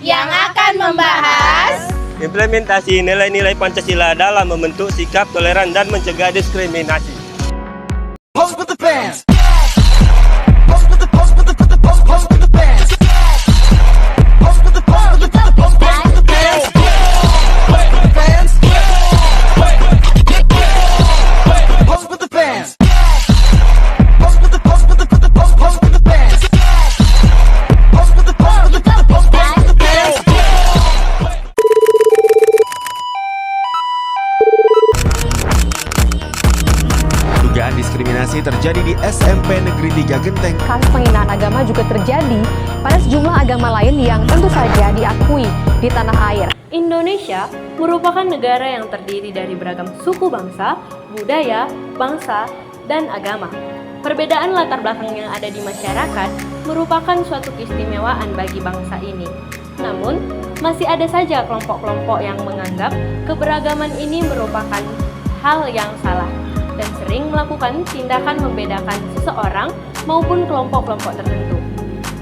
yang akan membahas implementasi nilai-nilai Pancasila dalam membentuk sikap toleran dan mencegah diskriminasi. Dugaan diskriminasi terjadi di SMP Negeri 3 Genteng. Kasus penghinaan agama juga terjadi pada sejumlah agama lain yang tentu saja diakui di tanah air. Indonesia merupakan negara yang terdiri dari beragam suku bangsa, budaya, bangsa, dan agama. Perbedaan latar belakang yang ada di masyarakat merupakan suatu keistimewaan bagi bangsa ini. Namun, masih ada saja kelompok-kelompok yang menganggap keberagaman ini merupakan hal yang salah dan sering melakukan tindakan membedakan seseorang maupun kelompok-kelompok tertentu.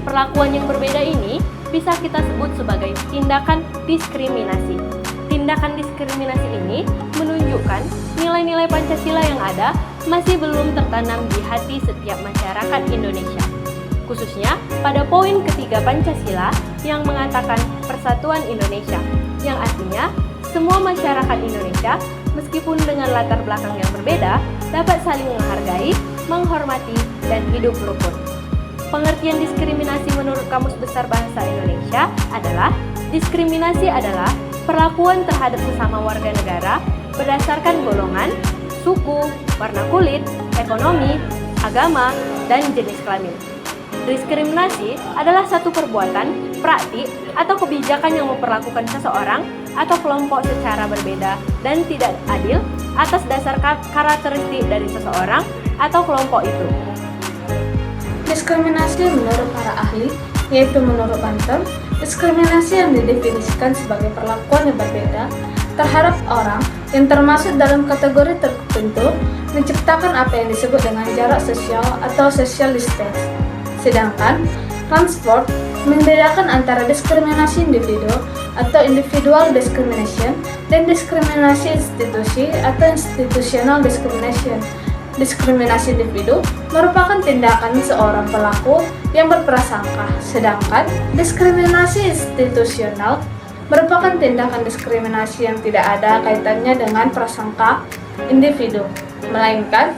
Perlakuan yang berbeda ini bisa kita sebut sebagai tindakan diskriminasi. Tindakan diskriminasi ini menunjukkan nilai-nilai Pancasila yang ada masih belum tertanam di hati setiap masyarakat Indonesia. Khususnya pada poin ketiga Pancasila yang mengatakan Persatuan Indonesia, yang artinya semua masyarakat Indonesia meskipun dengan latar belakang yang berbeda dapat saling menghargai, menghormati, dan hidup rukun. Pengertian diskriminasi menurut Kamus Besar Bahasa Indonesia adalah diskriminasi adalah perlakuan terhadap sesama warga negara berdasarkan golongan, suku, warna kulit, ekonomi, agama, dan jenis kelamin. Diskriminasi adalah satu perbuatan, praktik, atau kebijakan yang memperlakukan seseorang atau kelompok secara berbeda dan tidak adil atas dasar karakteristik dari seseorang atau kelompok itu. Diskriminasi menurut para ahli, yaitu menurut Banten, diskriminasi yang didefinisikan sebagai perlakuan yang berbeda terhadap orang yang termasuk dalam kategori tertentu menciptakan apa yang disebut dengan jarak sosial atau social distance. Sedangkan transport membedakan antara diskriminasi individu atau individual discrimination dan diskriminasi institusi atau institutional discrimination. Diskriminasi individu merupakan tindakan seorang pelaku yang berprasangka, sedangkan diskriminasi institusional merupakan tindakan diskriminasi yang tidak ada kaitannya dengan prasangka individu, melainkan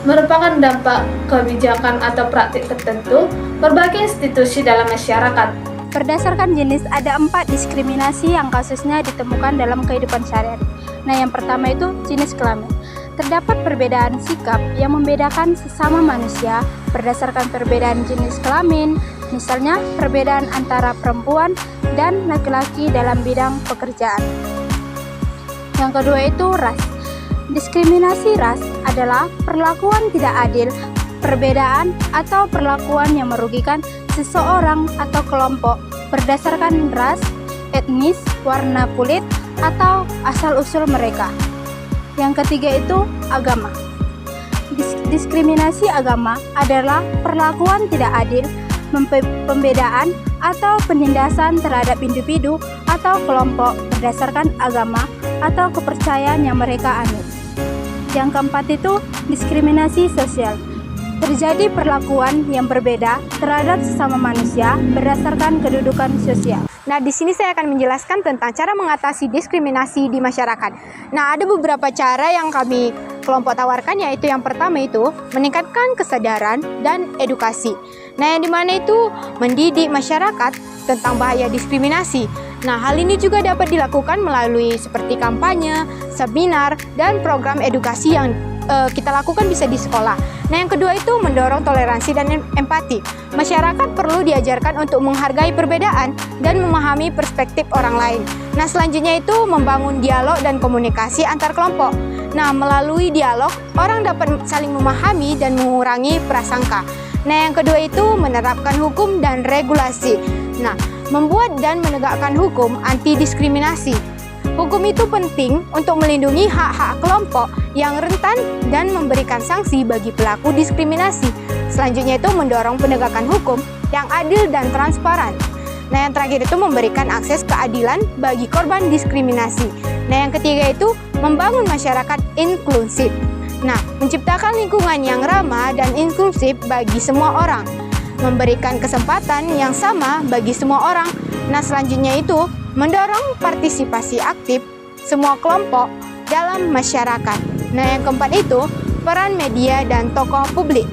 merupakan dampak kebijakan atau praktik tertentu berbagai institusi dalam masyarakat. Berdasarkan jenis, ada 4 diskriminasi yang kasusnya ditemukan dalam kehidupan sehari-hari. Nah, yang pertama itu jenis kelamin. Terdapat perbedaan sikap yang membedakan sesama manusia berdasarkan perbedaan jenis kelamin, misalnya perbedaan antara perempuan dan laki-laki dalam bidang pekerjaan. Yang kedua itu ras. Diskriminasi ras adalah perlakuan tidak adil, perbedaan atau perlakuan yang merugikan seseorang atau kelompok berdasarkan ras, etnis, warna kulit, atau asal-usul mereka. Yang ketiga itu agama. Diskriminasi agama adalah perlakuan tidak adil, pembedaan atau penindasan terhadap individu atau kelompok berdasarkan agama atau kepercayaan yang mereka anut. Yang keempat itu diskriminasi sosial. Terjadi perlakuan yang berbeda terhadap sesama manusia berdasarkan kedudukan sosial. Nah, di sini saya akan menjelaskan tentang cara mengatasi diskriminasi di masyarakat. Nah, ada beberapa cara yang kami kelompok tawarkan, yaitu yang pertama itu meningkatkan kesadaran dan edukasi. Nah, yang dimana itu mendidik masyarakat tentang bahaya diskriminasi. Nah, hal ini juga dapat dilakukan melalui seperti kampanye, seminar, dan program edukasi yang kita lakukan bisa di sekolah. Nah, yang kedua itu mendorong toleransi dan empati. Masyarakat perlu diajarkan untuk menghargai perbedaan dan memahami perspektif orang lain. Nah, selanjutnya itu membangun dialog dan komunikasi antar kelompok. Nah, melalui dialog, orang dapat saling memahami dan mengurangi prasangka. Nah, yang kedua itu menerapkan hukum dan regulasi. Nah, membuat dan menegakkan hukum anti diskriminasi. Hukum itu penting untuk melindungi hak-hak kelompok yang rentan dan memberikan sanksi bagi pelaku diskriminasi. Selanjutnya itu mendorong penegakan hukum yang adil dan transparan. Nah, yang terakhir itu memberikan akses keadilan bagi korban diskriminasi. Nah, yang ketiga itu membangun masyarakat inklusif. Nah, menciptakan lingkungan yang ramah dan inklusif bagi semua orang, memberikan kesempatan yang sama bagi semua orang. Nah, selanjutnya itu mendorong partisipasi aktif semua kelompok dalam masyarakat. Nah, yang keempat itu peran media dan tokoh publik.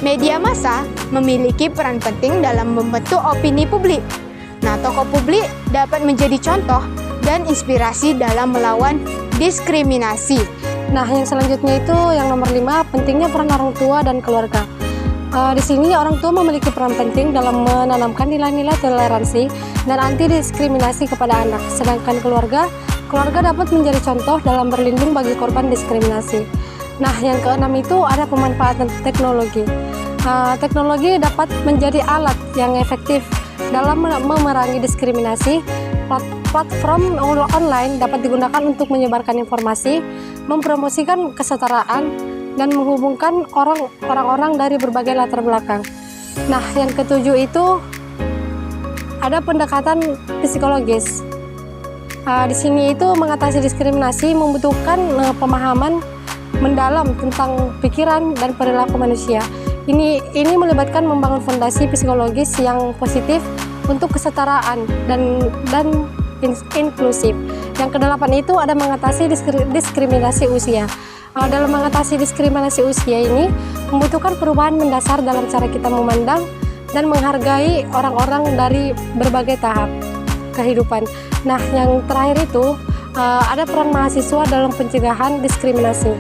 Media massa memiliki peran penting dalam membentuk opini publik. Nah, tokoh publik dapat menjadi contoh dan inspirasi dalam melawan diskriminasi. Nah, yang selanjutnya itu yang nomor 5, pentingnya peran orang tua dan keluarga. Di sini orang tua memiliki peran penting dalam menanamkan nilai-nilai toleransi dan anti diskriminasi kepada anak. Sedangkan keluarga dapat menjadi contoh dalam berlindung bagi korban diskriminasi. Nah, yang keenam itu ada pemanfaatan teknologi. Teknologi dapat menjadi alat yang efektif dalam memerangi diskriminasi. Platform online dapat digunakan untuk menyebarkan informasi, mempromosikan kesetaraan, dan menghubungkan orang-orang dari berbagai latar belakang. Nah, yang ketujuh itu ada pendekatan psikologis. Di sini itu mengatasi diskriminasi membutuhkan pemahaman mendalam tentang pikiran dan perilaku manusia. Ini melibatkan membangun fondasi psikologis yang positif untuk kesetaraan dan inklusif. Yang kedelapan itu ada mengatasi diskriminasi usia. Dalam mengatasi diskriminasi usia ini membutuhkan perubahan mendasar dalam cara kita memandang dan menghargai orang-orang dari berbagai tahap kehidupan. Nah, yang terakhir itu ada peran mahasiswa dalam pencegahan diskriminasi.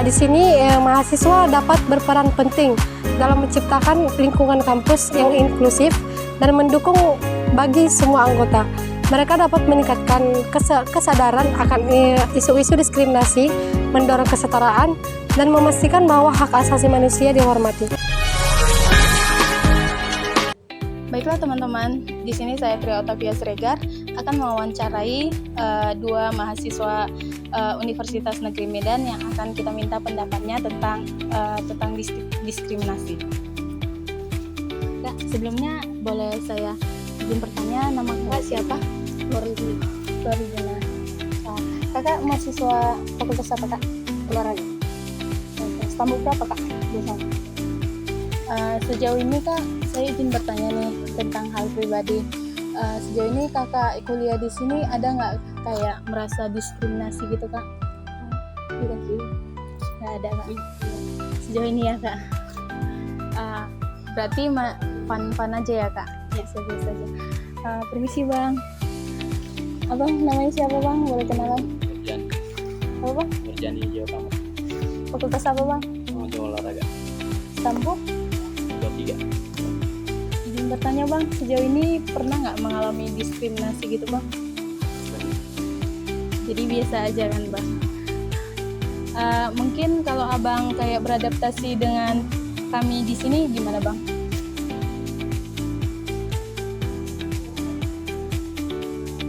Di sini mahasiswa dapat berperan penting dalam menciptakan lingkungan kampus yang inklusif dan mendukung bagi semua anggota. Mereka dapat meningkatkan kesadaran akan isu-isu diskriminasi, mendorong kesetaraan, dan memastikan bahwa hak asasi manusia dihormati. Baiklah teman-teman, di sini saya Tria Otavia Siregar akan mewawancarai dua mahasiswa Universitas Negeri Medan yang akan kita minta pendapatnya tentang diskriminasi. Nah, sebelumnya boleh saya izin bertanya, nama kakak siapa? Floridina. Kakak mahasiswa fakultas apa kak? Olahraga. Stambuk berapa kak? Biasanya. Sejauh ini kak, saya izin bertanya nih tentang hal pribadi. Sejauh ini kakak kuliah di sini ada nggak kayak merasa diskriminasi gitu kak? Tidak sih. Nggak ada kak. Sejauh ini ya kak. Berarti fun aja ya kak? Biasa-biasa aja. Permisi bang. Abang namanya siapa bang? Boleh kenalan? Nurjan. Apa bang? Nurjan hijau kamu. Fakultas apa bang? Olahraga. Stambuk? 23. Izin bertanya bang, sejauh ini pernah nggak mengalami diskriminasi gitu bang? Jadi biasa aja kan bang? Mungkin kalau abang kayak beradaptasi dengan kami di sini gimana bang?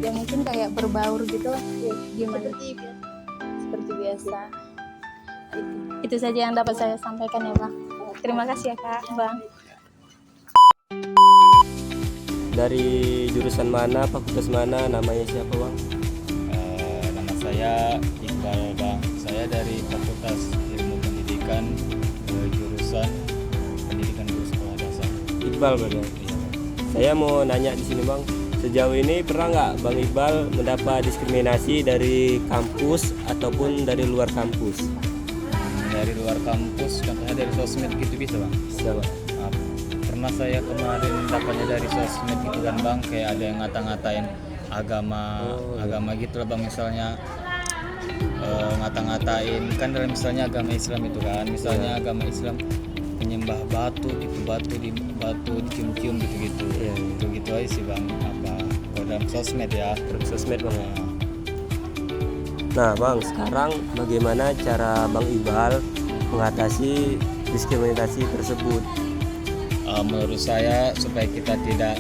Ya mungkin kayak berbaur gitu lah, gimana? Seperti biasa. Itu saja yang dapat saya sampaikan ya bang. Terima kasih ya kak bang. Dari jurusan mana, fakultas mana, namanya siapa bang? Nama saya Iqbal bang. Saya dari Fakultas Ilmu Pendidikan, jurusan Pendidikan Guru Sekolah Dasar. Iqbal bang. Saya mau nanya di sini bang. Sejauh ini pernah nggak Bang Iqbal mendapat diskriminasi dari kampus ataupun dari luar kampus? Dari luar kampus, contohnya dari sosmed gitu bisa bang? Bisa bang. Pernah saya kemarin dapatnya dari sosmed gitu kan bang, kayak ada yang ngata-ngatain agama gitu lah bang, misalnya ngata-ngatain kan dalam misalnya agama Islam itu kan, misalnya agama Islam menyembah batu gitu, batu dicium-cium gitu-gitu. Gitu aja sih bang, apa kalau dalam sosmed ya. Sosmed bang. Nah bang, sekarang bagaimana cara Bang Iqbal mengatasi diskriminasi tersebut? Menurut saya supaya kita tidak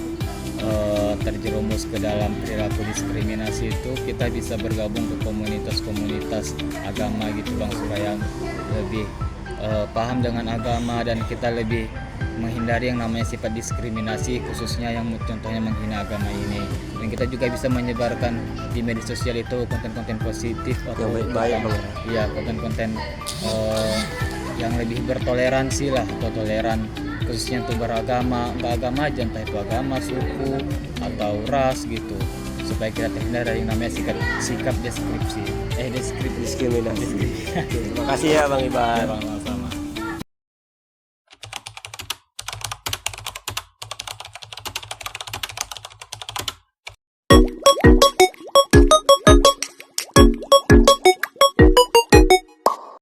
terjerumus ke dalam perilaku diskriminasi itu, kita bisa bergabung ke komunitas-komunitas agama gitu bang, supaya lebih paham dengan agama dan kita lebih menghindari yang namanya sifat diskriminasi, khususnya yang contohnya menghina agama ini. Dan kita juga bisa menyebarkan di media sosial itu konten-konten positif atau Yang baik-baik, Bang. Iya, konten-konten yang lebih bertoleransi lah, atau toleran, khususnya untuk beragama, nggak agama aja, entah itu agama, suku atau ras gitu, supaya kita terhindar dari yang namanya sikap diskriminasi. Diskriminasi. Terima kasih ya Bang Iqbal.